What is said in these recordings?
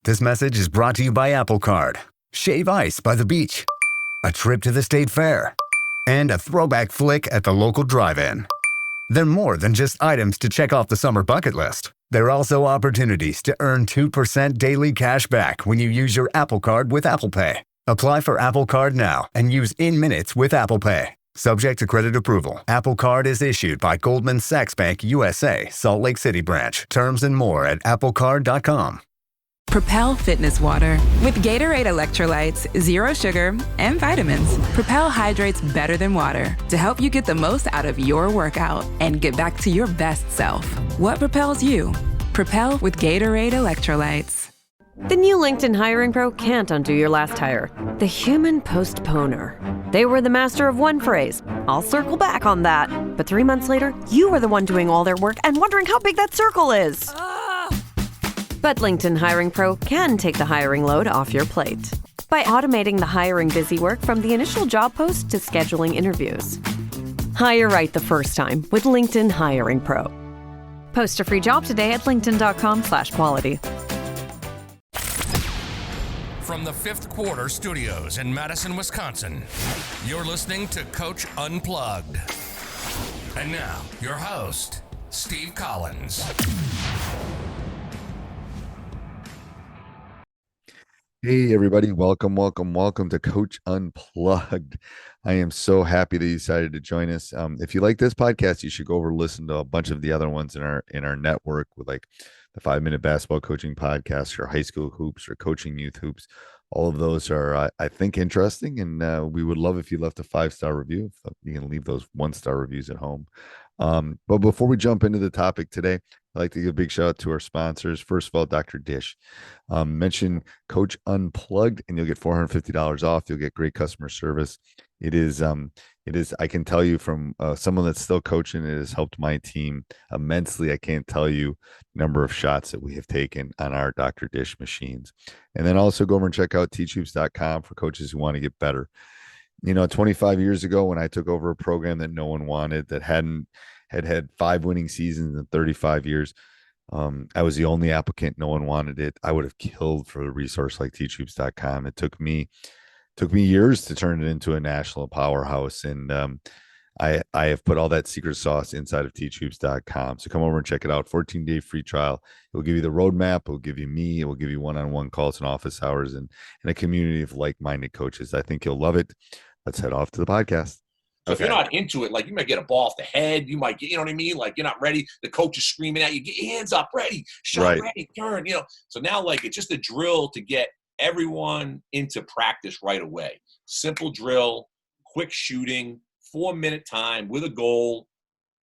This message is brought to you by Apple Card, Shave Ice by the beach, a trip to the state fair, and a throwback flick at the local drive-in. They're more than just items to check off the summer bucket list. They're also opportunities to earn 2% daily cash back when you use your Apple Card with Apple Pay. Apply for Apple Card now and use in minutes with Apple Pay. Subject to credit approval. Apple Card is issued by Goldman Sachs Bank USA, Salt Lake City branch. Terms and more at applecard.com. Propel Fitness Water. With Gatorade electrolytes, zero sugar, and vitamins, Propel hydrates better than water to help you get the most out of your workout and get back to your best self. What propels you? Propel with Gatorade electrolytes. The new LinkedIn Hiring Pro can't undo your last hire. The human postponer. They were the master of one phrase. I'll circle back on that. But 3 months later, you were the one doing all their work and wondering how big that circle is. But LinkedIn Hiring Pro can take the hiring load off your plate by automating the hiring busy work from the initial job post to scheduling interviews. Hire right the first time with LinkedIn Hiring Pro. Post a free job today at linkedin.com/quality. From the Fifth Quarter Studios in Madison, Wisconsin, you're listening to Coach Unplugged. And now, your host, Steve Collins. Hey, everybody. Welcome to Coach Unplugged. I am so happy that you decided to join us. If you like this podcast, you should go over and listen to a bunch of the other ones in our network, with like the 5-Minute Basketball Coaching Podcast, or High School Hoops, or Coaching Youth Hoops. All of those are, I think, interesting, and we would love if you left a 5-star review. You can leave those 1-star reviews at home. But before we jump into the topic today, I'd like to give a big shout out to our sponsors. First of all, Dr. Dish. Mention Coach Unplugged and you'll get $450 off. You'll get great customer service. It is, I can tell you from someone that's still coaching, it has helped my team immensely. I can't tell you the number of shots that we have taken on our Dr. Dish machines. And then also go over and check out teachhoops.com for coaches who want to get better. 25 years ago, when I took over a program that no one wanted, that had 5 winning seasons in 35 years, I was the only applicant. No one wanted it. I would have killed for a resource like teachhoops.com. It took me years to turn it into a national powerhouse. And I have put all that secret sauce inside of teachhoops.com. So come over and check it out. 14-day free trial. It will give you the roadmap. It will give you me. It will give you one-on-one calls and office hours and a community of like-minded coaches. I think you'll love it. Let's head off to the podcast. So if you're not into it, like, you might get a ball off the head. You might get, you know what I mean? Like, you're not ready. The coach is screaming at you, get your hands up, ready, shot, right, ready, turn, So now, like, it's just a drill to get everyone into practice right away. Simple drill, quick shooting, 4-minute time with a goal.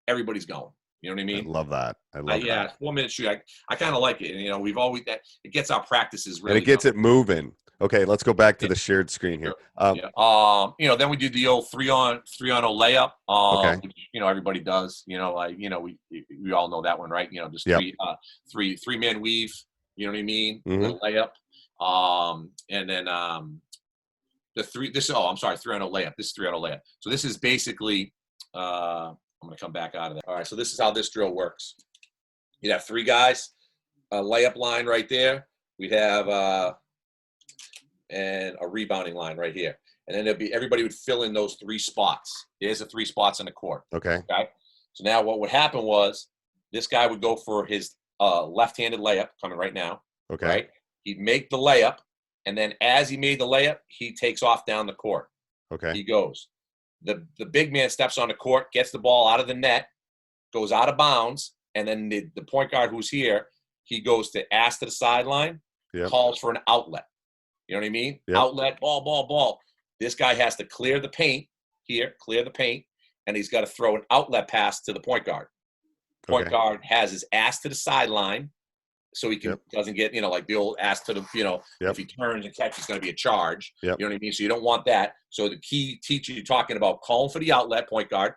Everybody's going. You know what I mean? I love that. Yeah, 4-minute shoot. I kind of like it. And, we've always that it gets our practices really. And it gets it moving. Okay, let's go back to the shared screen here. Then we do the old 3-on-0 layup. Okay. Which, everybody does. We all know that one, right? Just three-man weave. You know what I mean? Mm-hmm. Little layup. And then the 3-on-0 layup. This is 3-on-0 layup. So this is basically. I'm going to come back out of that. All right. So this is how this drill works. You'd have 3 guys, a layup line right there. We'd have and a rebounding line right here. And then everybody would fill in those 3 spots. There's the 3 spots in the court. Okay. So now what would happen was this guy would go for his left-handed layup coming right now. Okay. Right. He'd make the layup. And then as he made the layup, he takes off down the court. Okay. He goes. The big man steps on the court, gets the ball out of the net, goes out of bounds. And then the point guard who's here, he goes to ass to the sideline, calls for an outlet. You know what I mean? Yep. Outlet, ball. This guy has to clear the paint, and he's got to throw an outlet pass to the point guard. Point guard has his ass to the sideline, so he doesn't get, like the old ass to the, if he turns and catches, it's going to be a charge. Yep. You know what I mean? So you don't want that. So the key teacher you're talking about, calling for the outlet, point guard,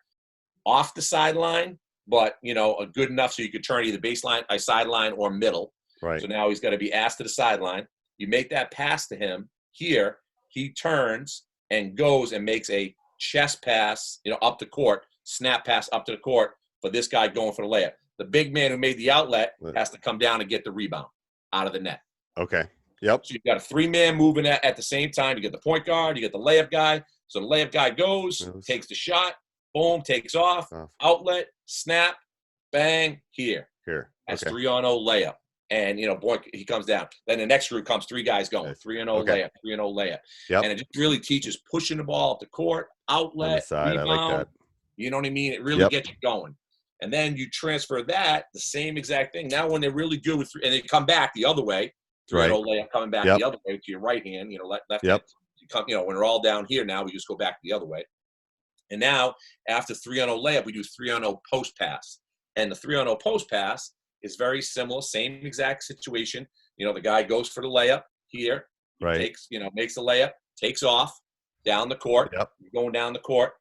off the sideline, but, a good enough so you could turn either baseline, sideline, or middle. Right. So now he's got to be ass to the sideline. You make that pass to him here. He turns and goes and makes a chest pass, up the court, snap pass up to the court for this guy going for the layup. The big man who made the outlet has to come down and get the rebound out of the net. Okay. Yep. So you've got a 3-man moving at the same time. You get the point guard, you get the layup guy. So the layup guy goes, takes the shot, boom, takes off, outlet, snap, bang, here. That's 3-on-0 layup. And, boy, he comes down. Then the next group comes 3 guys going, 3-on-0 layup, 3-on-0 layup. Yep. And it just really teaches pushing the ball up the court, outlet, on the side. rebound. I like that. You know what I mean? It really gets you going. And then you transfer that, the same exact thing. Now when they're really good with and they come back the other way, 3-0 layup coming back the other way to your right hand, left hand. You come, when they're all down here now, we just go back the other way. And now after 3-0 layup, we do 3-0 post pass. And the 3-0 post pass is very similar, same exact situation. The guy goes for the layup here, takes, makes the layup, takes off down the court, going down the court.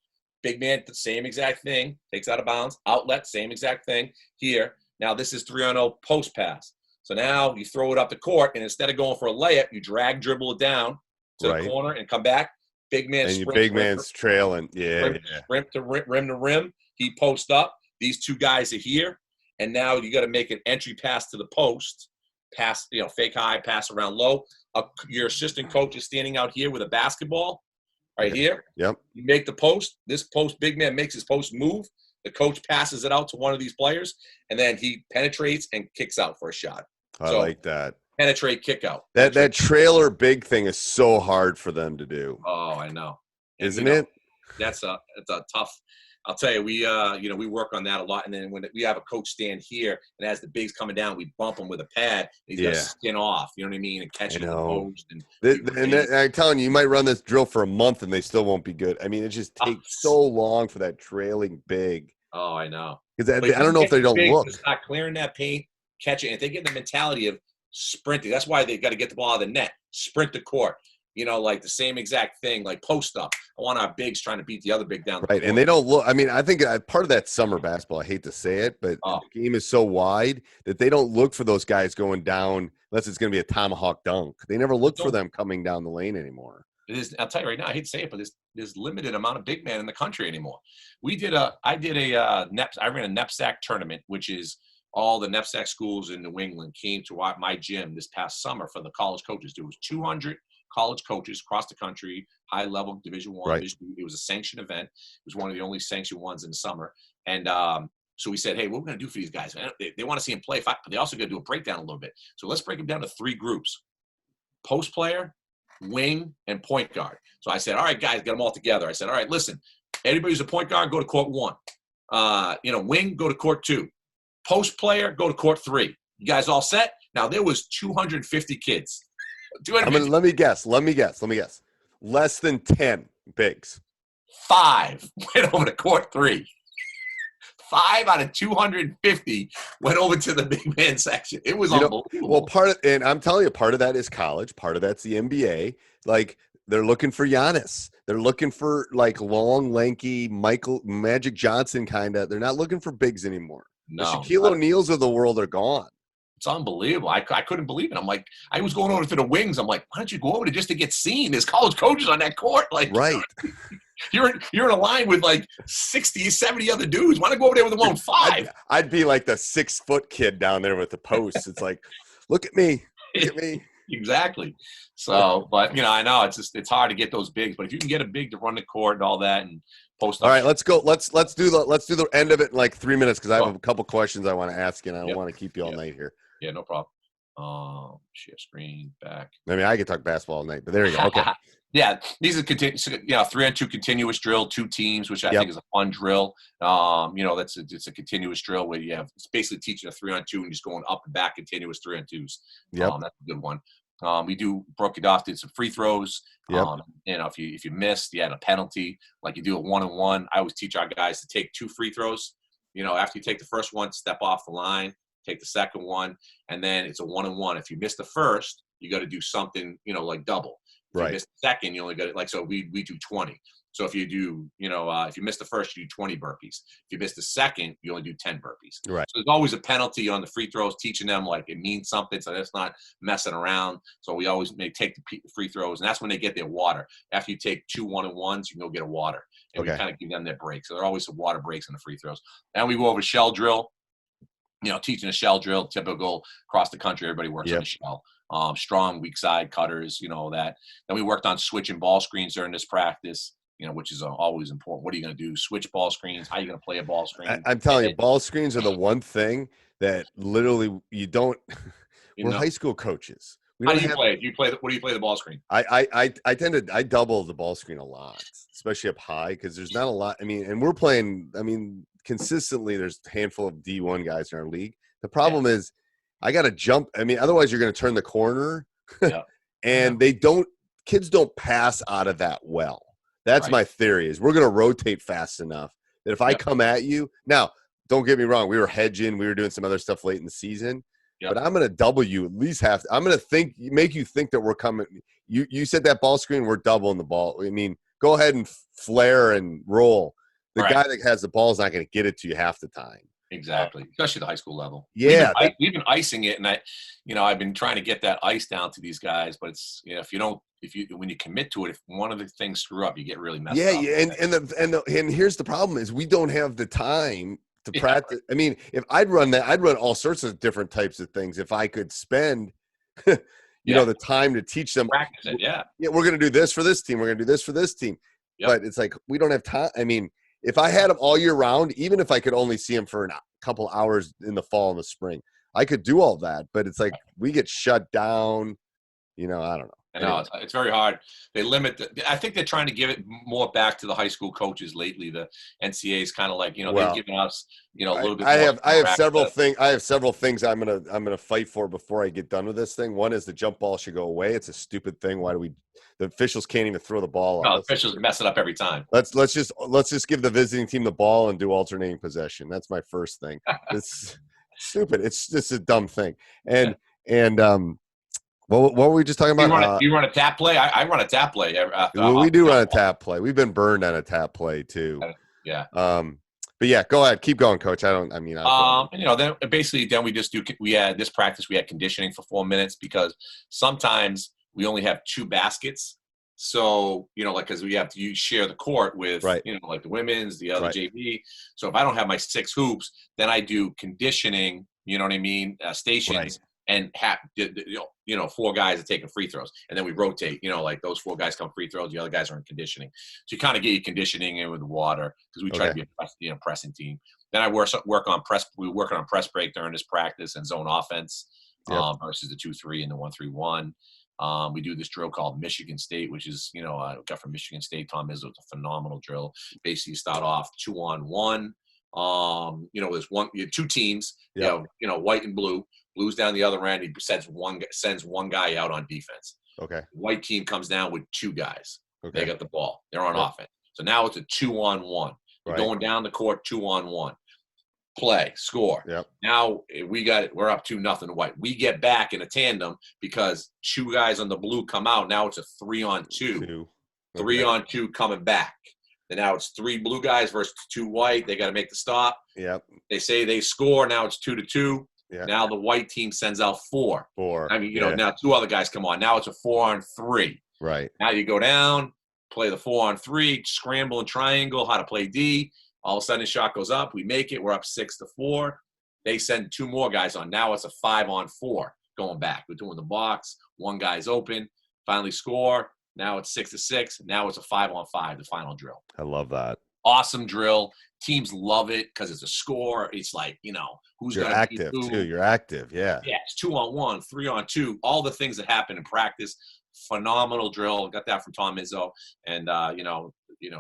Big man, the same exact thing, takes out of bounds, outlet, same exact thing here. Now this is 3-0 post pass. So now you throw it up the court, and instead of going for a layup, you dribble it down to the corner and come back. Big man, and your big man's trailing. Sprint to rim to rim. He posts up. These 2 guys are here, and now you got to make an entry pass to the post. Pass, fake high, pass around low. Your assistant coach is standing out here with a basketball. Right here. Yep. You make the post. This post, big man makes his post move. The coach passes it out to one of these players, and then he penetrates and kicks out for a shot. I like that. Penetrate, kick out. That trailer big thing is so hard for them to do. Oh, I know. Isn't it? It's a tough. I'll tell you, we work on that a lot. And then when we have a coach stand here and as the bigs coming down, we bump him with a pad. And he's got to skin off. You know what I mean? And catch it in the post. And I'm telling you might run this drill for a month and they still won't be good. I mean, it just takes so long for that trailing big. Oh, I know. Because I don't know if they don't look. Start clearing that paint, catch it. And if they get the mentality of sprinting, that's why they got to get the ball out of the net, sprint the court. Like the same exact thing, like post up. I want our bigs trying to beat the other big down the court. And they don't look. I mean, I think part of that summer basketball, I hate to say it, but the game is so wide that they don't look for those guys going down unless it's going to be a tomahawk dunk. They never look for them coming down the lane anymore. It is. I'll tell you right now, I hate to say it, but there's limited amount of big men in the country anymore. I ran a NEPSAC tournament, which is all the NEPSAC schools in New England came to my gym this past summer for the college coaches. There was 200 college coaches across the country, high level, Division I. It was a sanctioned event. It was one of the only sanctioned ones in the summer. And so we said, hey, what we're going to do for these guys? They want to see them play, but they also got to do a breakdown a little bit. So let's break them down to 3 groups: post player, wing, and point guard. So I said, all right, guys, get them all together. I said, all right, listen, everybody who's a point guard, go to court 1. Wing, go to court 2. Post player, go to court 3. You guys all set? Now, there was 250 kids. Let me guess. Less than 10 bigs. 5 went over to court 3. 5 out of 250 went over to the big man section. It was unbelievable. Well, and I'm telling you, part of that is college. Part of that's the NBA. Like, they're looking for Giannis. They're looking for, like, long, lanky Magic Johnson kind of. They're not looking for bigs anymore. No. The Shaquille O'Neals of the world are gone. It's unbelievable. I couldn't believe it. I'm like, I was going over to the wings. I'm like, why don't you go over to just to get seen? There's college coaches on that court. Like, right. You're in a line with like 60, 70 other dudes. Why not go over there with them on 5? I'd be like the 6-foot kid down there with the posts. It's like, look at me. Look at me. Exactly. So, but I know it's hard to get those bigs, but if you can get a big to run the court and all that and post. All right, let's go. Let's do the end of it in like 3 minutes because I have a couple questions I want to ask you, and I don't want to keep you all night here. Yeah, no problem. Share screen back. I mean, I could talk basketball all night, but there you go. Okay. Yeah, these are 3-on-2 continuous drill, 2 teams, which I think is a fun drill. It's a continuous drill where it's basically teaching a 3-on-2 and just going up and back continuous 3-on-2s. That's a good one. We broke it off, did some free throws. If you missed, you had a penalty. Like you do a 1-on-1. I always teach our guys to take 2 free throws. After you take the first one, step off the line, take the second one, and then it's a 1-on-1. If you miss the first, you got to do something, like double. If you miss the second, you only got it. So we do 20. So if you do, if you miss the first, you do 20 burpees. If you miss the second, you only do 10 burpees. Right. So there's always a penalty on the free throws, teaching them like it means something. So that's not messing around. So we always take the free throws, and that's when they get their water. After you take 2 1-on-1s, you can go get a water. And we kind of give them their breaks. So there are always some water breaks in the free throws. And we go over shell drill. Teaching a shell drill, typical across the country, everybody works on a shell. strong weak side cutters, that. Then we worked on switching ball screens during this practice, which is always important. What are you going to do? Switch ball screens. How are you going to play a ball screen? I'm telling you, ball screens are the one thing that literally you don't. We're high school coaches. We How don't do you have, play? What do you play the ball screen? I tend to double the ball screen a lot, especially up high, because there's not a lot. I mean, and we're playing. I mean, consistently, there's a handful of D1 guys in our league. The problem is, I got to jump. I mean, otherwise you're going to turn the corner, and kids don't pass out of that well. That's my theory. Is we're going to rotate fast enough that if I come at you now, don't get me wrong, we were hedging, we were doing some other stuff late in the season. But I'm going to double you at least half. I'm going to make you think that we're coming. You said that ball screen, we're doubling the ball. I mean, go ahead and flare and roll. The guy that has the ball is not going to get it to you half the time. Exactly, especially the high school level. Yeah, we've been icing it, and I've been trying to get that ice down to these guys. But it's when you commit to it, if one of the things screw up, you get really messed up. Yeah, and here's the problem is we don't have the time to practice. I mean, if I'd run that, I'd run all sorts of different types of things if I could spend, the time to teach them. Practice it, yeah, we're going to do this for this team. We're going to do this for this team. Yep. But it's like we don't have time. I mean, if I had them all year round, even if I could only see them for a couple hours in the fall and the spring, I could do all that. But it's like we get shut down. I don't know. I know it's very hard. They limit. I think they're trying to give it more back to the high school coaches lately. The NCAA is kind of like they're giving us a little bit. I have several things I'm gonna fight for before I get done with this thing. One is the jump ball should go away. It's a stupid thing. Why do we? The officials can't even throw the ball. No, the officials mess it up every time. Let's just give the visiting team the ball and do alternating possession. That's my first thing. It's stupid. It's just a dumb thing. What were we just talking about? Do you run a tap play? I run a tap play. We do run a tap play. We've been burned on a tap play too. Yeah. But yeah, go ahead. Keep going, Coach. Then we just do. We had this practice. We had conditioning for 4 minutes because sometimes we only have 2 baskets. So because you share the court with like the women's, the other JV. So if I don't have my 6 hoops, then I do conditioning. You know what I mean? Stations. Right. And have 4 guys are taking free throws, and then we rotate. Like those 4 guys come free throws, the other guys are in conditioning. So you kind of get your conditioning in with the water because we try to be a pressing team. Then I work on press. We were working on press break during this practice and zone offense versus the 2-3 and the 1-3-1. We do this drill called Michigan State, which is I got from Michigan State. Tom Izzo, it's a phenomenal drill. Basically, you start off 2-on-1. There's you have 2 teams. You have white and blue. Blue's down the other end. He sends one guy out on defense. Okay. White team comes down with 2 guys. Okay. They got the ball. They're on offense. So now it's a 2-on-1. You're going down the court 2-on-1. Play, score. Yep. Now we're up 2-0 white. We get back in a tandem because 2 guys on the blue come out. Now it's a 3-on-2. 3-on-2 coming back. And now it's 3 blue guys versus 2 white. They got to make the stop. Yep. They say they score. Now it's 2-2. Yeah. Now the white team sends out 4. I mean, now 2 other guys come on. Now it's a 4-on-3. Right. Now you go down, play the 4-on-3, scramble and triangle, how to play D. All of a sudden the shot goes up. We make it. We're up 6-4. They send 2 more guys on. Now it's a 5-on-4 going back. We're doing the box. 1 guy's open. Finally score. Now it's 6-6. Now it's a 5-on-5, the final drill. I love that. Awesome drill. Teams love it because it's a score. It's like, who's going to active too. You're active. Yeah. Yeah. It's 2-on-1, 3-on-2, all the things that happen in practice. Phenomenal drill. Got that from Tom Izzo. And,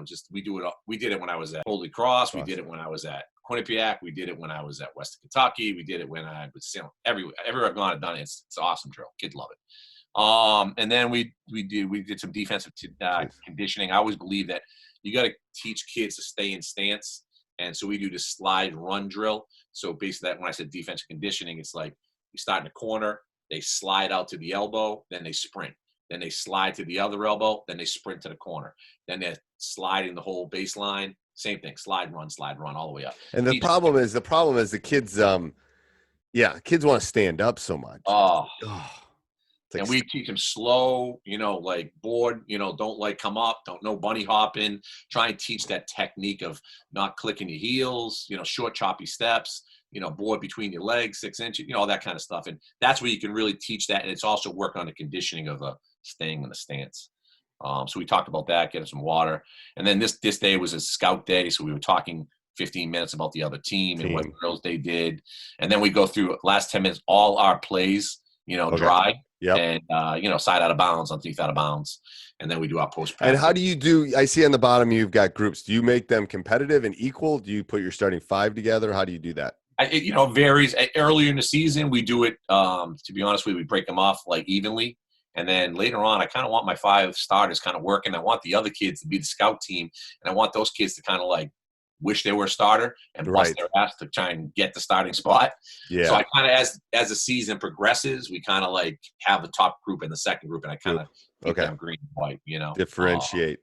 just we do it. We did it when I was at Holy Cross. We did it when I was at Quinnipiac. We did it when I was at Western Kentucky. We did it when I was everywhere I've gone and done it. It's awesome drill. Kids love it. And then we did some defensive conditioning. I always believe that you got to teach kids to stay in stance. And so we do this slide run drill. So basically when I said defensive conditioning, it's like you start in the corner, they slide out to the elbow, then they sprint. Then they slide to the other elbow, then they sprint to the corner. Then they're sliding the whole baseline. Same thing, slide, run, all the way up. And the problem is the kids, kids want to stand up so much. And we teach them slow, like board, don't come up, no bunny hopping. Try and teach that technique of not clicking your heels, short choppy steps, board between your legs, 6 inches, all that kind of stuff. And that's where you can really teach that. And it's also work on the conditioning of staying in the stance. So we talked about that, getting some water. And then this day was a scout day. So we were talking 15 minutes about the other team and what drills they did. And then we go through last 10 minutes, all our plays, dry. Yep. And, side out of bounds, underneath out of bounds. And then we do our post practice. And how do you do? I see on the bottom you've got groups. Do you make them competitive and equal? Do you put your starting 5 together? How do you do that? It varies. Earlier in the season, we do it, to be honest with you, we break them off like evenly. And then later on, I kind of want my 5 starters kind of working. I want the other kids to be the scout team. And I want those kids to kind of like wish they were a starter and bust their ass to try and get the starting spot. Yeah. So I kind of, as the season progresses, we kind of like have the top group and the second group, and I kind of keep them green and white, differentiate.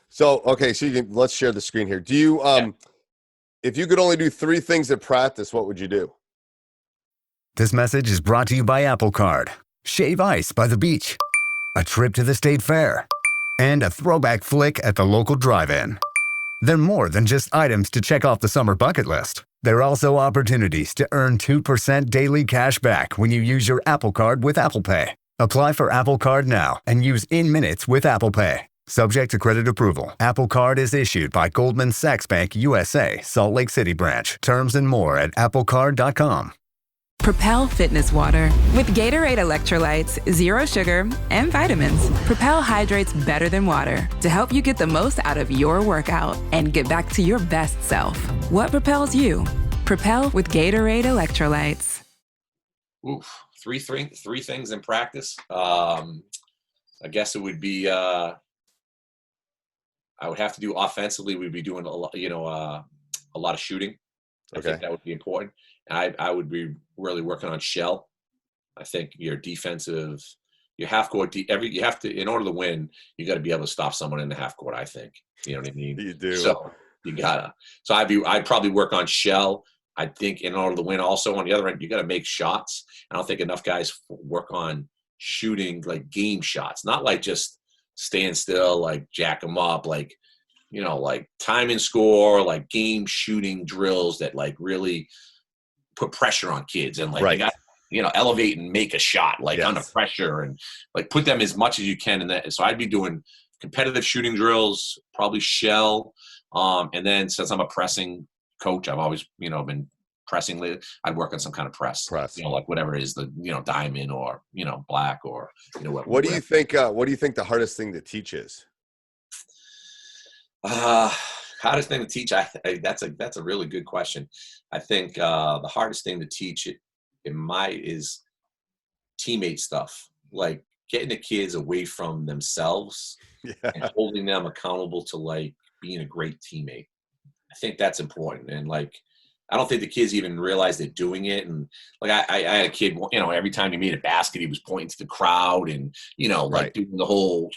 So let's share the screen here. Do you, if you could only do 3 things at practice, what would you do? This message is brought to you by Apple Card. Shave ice by the beach, a trip to the state fair, and a throwback flick at the local drive-in. They're more than just items to check off the summer bucket list. They're also opportunities to earn 2% daily cash back when you use your Apple Card with Apple Pay. Apply for Apple Card now and use in minutes with Apple Pay. Subject to credit approval. Apple Card is issued by Goldman Sachs Bank USA, Salt Lake City branch. Terms and more at applecard.com. Propel Fitness Water. With Gatorade electrolytes, zero sugar, and vitamins, Propel hydrates better than water to help you get the most out of your workout and get back to your best self. What propels you? Propel with Gatorade electrolytes. Oof, three things in practice. I guess it would be, I would have to do offensively. We'd be doing a lot of shooting. I think that would be important. And I would be really working on shell. I think your defensive, your half court, you have to, in order to win, you got to be able to stop someone in the half court, I think. You know what I mean? You do. So you gotta. So I'd probably work on shell. I think in order to win also on the other end, you got to make shots. I don't think enough guys work on shooting like game shots, not like just staying still, like jack them up, like, like time and score, like game shooting drills that like really put pressure on kids and like they got, elevate and make a shot like under pressure and like put them as much as you can in that. So I'd be doing competitive shooting drills, probably shell. And then since I'm a pressing coach, I've always, been pressing lately. I'd work on some kind of press, like whatever it is, the, diamond or, black or, what do you think the hardest thing to teach is? Hardest thing to teach, that's a really good question. I think the hardest thing to teach is teammate stuff, like getting the kids away from themselves and holding them accountable to like being a great teammate. I think that's important. And like, I don't think the kids even realize they're doing it. And like, I had a kid, every time he made a basket, he was pointing to the crowd and, like doing the whole,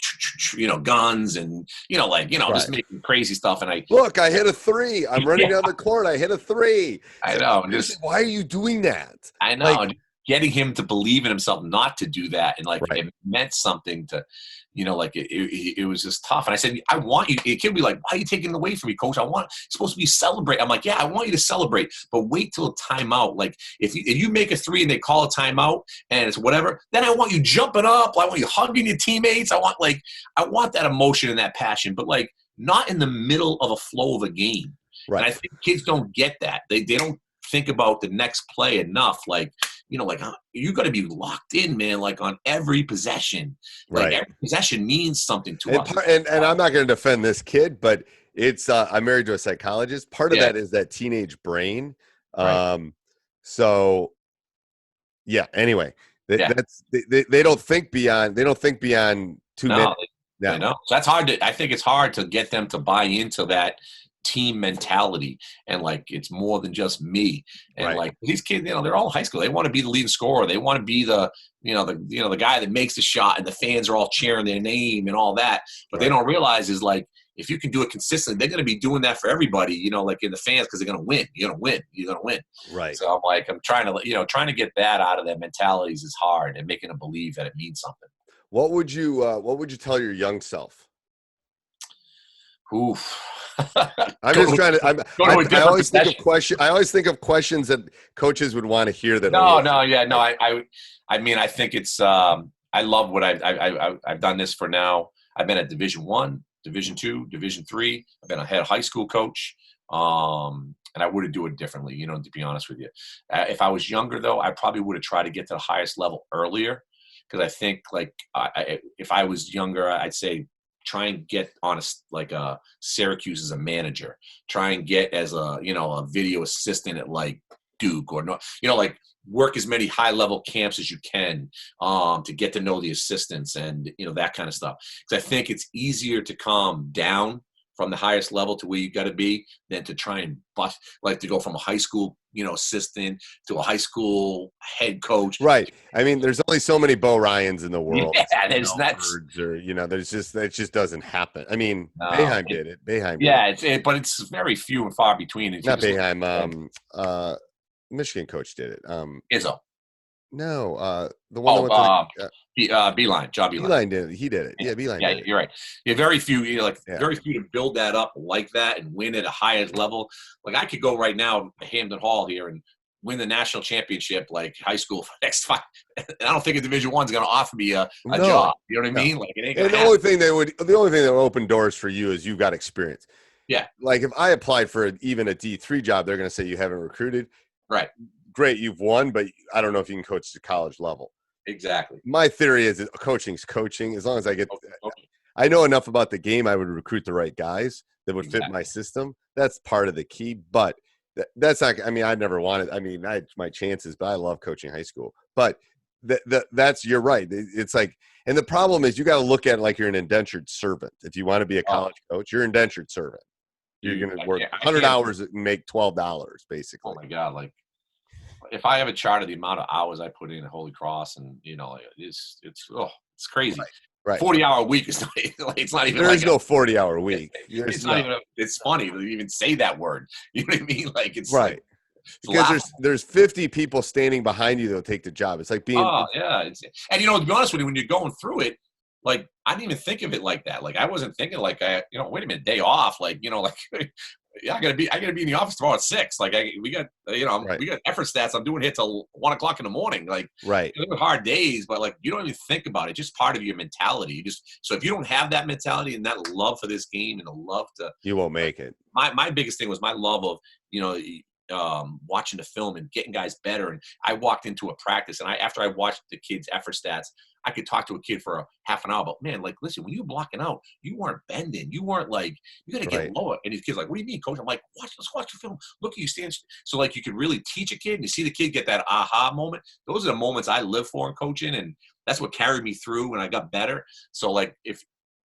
guns and, just making crazy stuff. And I hit a 3. I'm running down the court. I hit a 3. I know. And why are you doing that? I know. Like, getting him to believe in himself not to do that. And like, it meant something to, it was just tough. And I said, I want you, the kid would be like, why are you taking it away from me, coach? It's supposed to be celebrate. I'm like, yeah, I want you to celebrate, but wait till a timeout. Like if you make a 3 and they call a timeout and it's whatever, then I want you jumping up. I want you hugging your teammates. I want that emotion and that passion, but like not in the middle of a flow of a game. Right. And I think kids don't get that. They don't think about the next play enough. Like, you got to be locked in, man, like on every possession. Like every possession means something to us. And I'm not going to defend this kid, but it's I'm married to a psychologist. Part of that is that teenage brain. So yeah, anyway, they don't think beyond 2 minutes. I know. So that's hard I think it's hard to get them to buy into that team mentality and like it's more than just me and like these kids, they're all in high school. They want to be the leading scorer. They want to be the the guy that makes the shot and the fans are all cheering their name and all that. But they don't realize is like if you can do it consistently, they're going to be doing that for everybody. Like in the fans because they're going to win. You're going to win. Right. So I'm trying to get that out of their mentalities is hard and making them believe that it means something. What would you tell your young self? Oof. I'm just trying to. I always think of profession. I always think of questions that coaches would want to hear. That I mean, I think it's. I love what I've done this for now. I've been at Division 1, Division 2, Division 3. I've been a head high school coach, and I wouldn't do it differently. You know, to be honest with you, if I was younger though, I probably would have tried to get to the highest level earlier, because I think like if I was younger, I'd say try and get on a Syracuse as a manager. Try and get as a video assistant at like Duke or no, like work as many high level camps as you can to get to know the assistants and that kind of stuff. Because I think it's easier to come down from the highest level to where you got to be than to try and to go from a high school assistant to a high school head coach. Right. I mean, there's only so many Bo Ryans in the world. Yeah, there's that. It just doesn't happen. I mean, Boeheim did it. Boeheim. But it's very few and far between. Not Boeheim. Michigan coach did it. Izzo. No, the one Beeline. John Beeline. Beeline did it. He did it. Yeah, Beeline. Yeah, you're right. Yeah, very few. Very few to build that up like that and win at a highest level. Like I could go right now to Hampton Hall here and win the national championship, like high school for the next 5. And I don't think a Division I's going to offer me a job. You know what I mean? Like it ain't. And the only thing that would open doors for you is you got experience. Yeah. Like if I applied for even a D3 job, they're going to say you haven't recruited. Right. Great, you've won, but I don't know if you can coach to college level. Exactly. My theory is that coaching's coaching. As long as I know enough about the game, I would recruit the right guys that would fit my system. That's part of the key. But that's not. I mean, I never wanted. I mean, I had my chances, but I love coaching high school. But that's you're right. It's like, and the problem is you got to look at it like you're an indentured servant. If you want to be a college coach, you're an indentured servant. You're going to work 100 hours and make $12, basically. Oh my God! Like, if I ever charted the amount of hours I put in at Holy Cross, and it's crazy. Right. 40-hour week is not. It's not even. There is no 40-hour week. It's not even. It's funny to even say that word. You know what I mean? Like it's right. Because there's 50 people standing behind you that'll take the job. It's like being. Oh yeah, and to be honest with you, when you're going through it. Like, I didn't even think of it like that. Like, I wasn't thinking like, wait a minute, day off. Like, I gotta be in the office tomorrow at 6. Like, we got effort stats I'm doing here till 1:00 in the morning. Like, right. They were hard days, but like, you don't even think about it. It's just part of your mentality. So if you don't have that mentality and that love for this game and the love to, you won't make it. My biggest thing was my love of, watching the film and getting guys better. And I walked into a practice and after I watched the kids' effort stats, I could talk to a kid for a half an hour, but man, like, listen, when you were blocking out, you weren't bending. You weren't like, you got to get lower. And his kid's like, what do you mean, coach? I'm like, let's watch the film. Look at you stand. So like, you could really teach a kid and you see the kid get that aha moment. Those are the moments I live for in coaching. And that's what carried me through when I got better. So like, if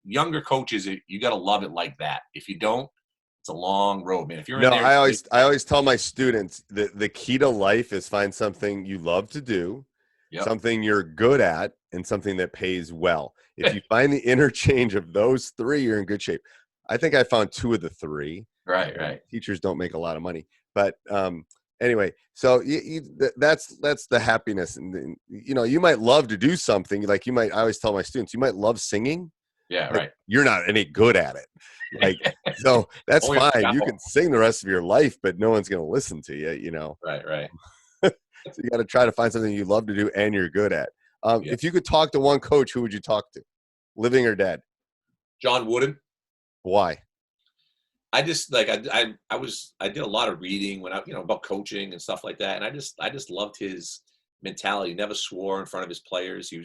younger coaches, you got to love it like that. If you don't, it's a long road, man. If you're in there, I always tell my students that the key to life is find something you love to do, something you're good at, and something that pays well. If you find the interchange of those 3, you're in good shape. I think I found 2 of the 3. Right. Teachers don't make a lot of money, but anyway, so that's the happiness, and you might love to do something like I always tell my students, you might love singing. Yeah, right. You're not any good at it. Like, so that's fine. You can sing the rest of your life, but no one's going to listen to you, Right. So you got to try to find something you love to do and you're good at. If you could talk to one coach, who would you talk to? Living or dead? John Wooden. Why? I just like, I did a lot of reading when about coaching and stuff like that. And I just loved his mentality. He never swore in front of his players. He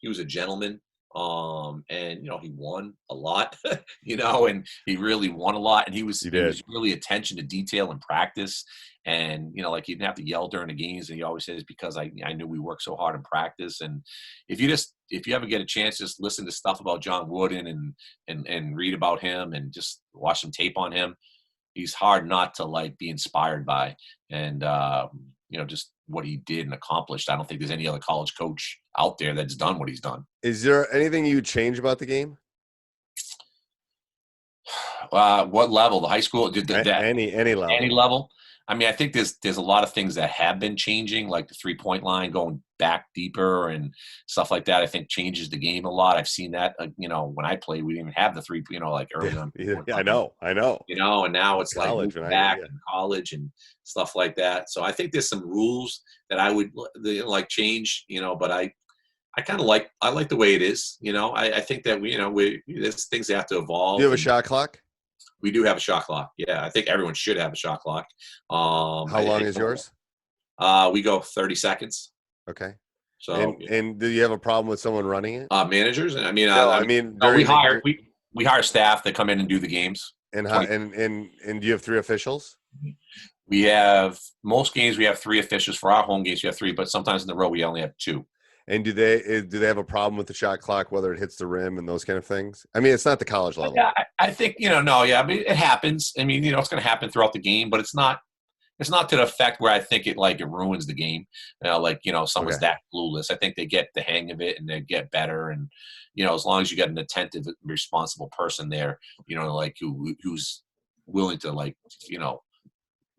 was a gentleman. And he won a lot, and he really won a lot. And he was really attention to detail in practice. And, like he didn't have to yell during the games. And he always says, because I knew we worked so hard in practice. And if you ever get a chance, just listen to stuff about John Wooden and read about him and just watch some tape on him. He's hard not to like be inspired by. And, just what he did and accomplished. I don't think there's any other college coach out there that's done what he's done. Is there anything you change about the game? What level? The high school? Any level? Any level? I mean, I think there's a lot of things that have been changing, like the 3-point line going back deeper and stuff like that. I think changes the game a lot. I've seen that, when I played, we didn't even have the three, like early on. Yeah, I know. And now it's College, like back in college and stuff like that. So I think there's some rules that I would like change, but I kind of like the way it is. I think that there's things that have to evolve. Do you have a shot clock? We do have a shot clock. Yeah, I think everyone should have a shot clock. How long is yours? We go 30 seconds. Okay. So and do you have a problem with someone running it? Managers? I mean, we hire staff that come in and do the games. And do you have 3 officials? We have most games. We have 3 officials. For our home games, we have 3, but sometimes in the row we only have 2. And do they have a problem with the shot clock, whether it hits the rim and those kind of things? I mean, it's not the college level. Yeah, I think I mean, it happens. I mean, it's going to happen throughout the game, but it's not to the effect where I think it ruins the game. Someone's that clueless. I think they get the hang of it and they get better. And as long as you get an attentive, responsible person there, who's willing to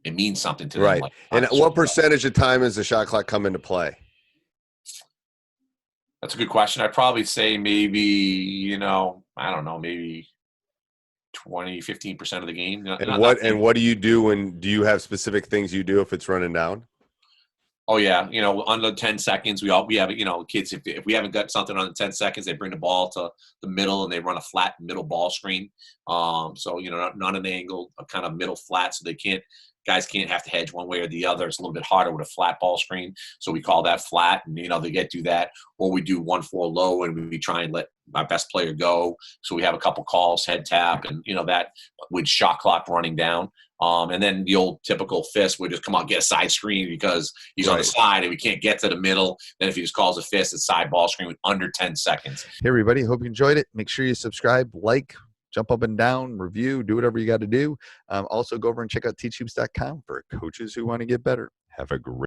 it means something to them. Right. And what percentage of time does the shot clock come into play? That's a good question. I'd probably say maybe, I don't know, maybe 15% of the game. And what do you do do you have specific things you do if it's running down? Oh yeah. Under 10 seconds, we have, kids, if we haven't got something under 10 seconds, they bring the ball to the middle and they run a flat middle ball screen. So, not an angle, a kind of middle flat. So guys can't have to hedge one way or the other. It's a little bit harder with a flat ball screen. So we call that flat, and, they do that. Or we do 1-4 low, and we try and let our best player go. So we have a couple calls, head tap, and, that with shot clock running down. And then the old typical fist would just come out, get a side screen because he's on the side and we can't get to the middle. Then if he just calls a fist, it's side ball screen with under 10 seconds. Hey, everybody. Hope you enjoyed it. Make sure you subscribe, like, jump up and down, review, do whatever you got to do. Also, go over and check out teachhoops.com for coaches who want to get better. Have a great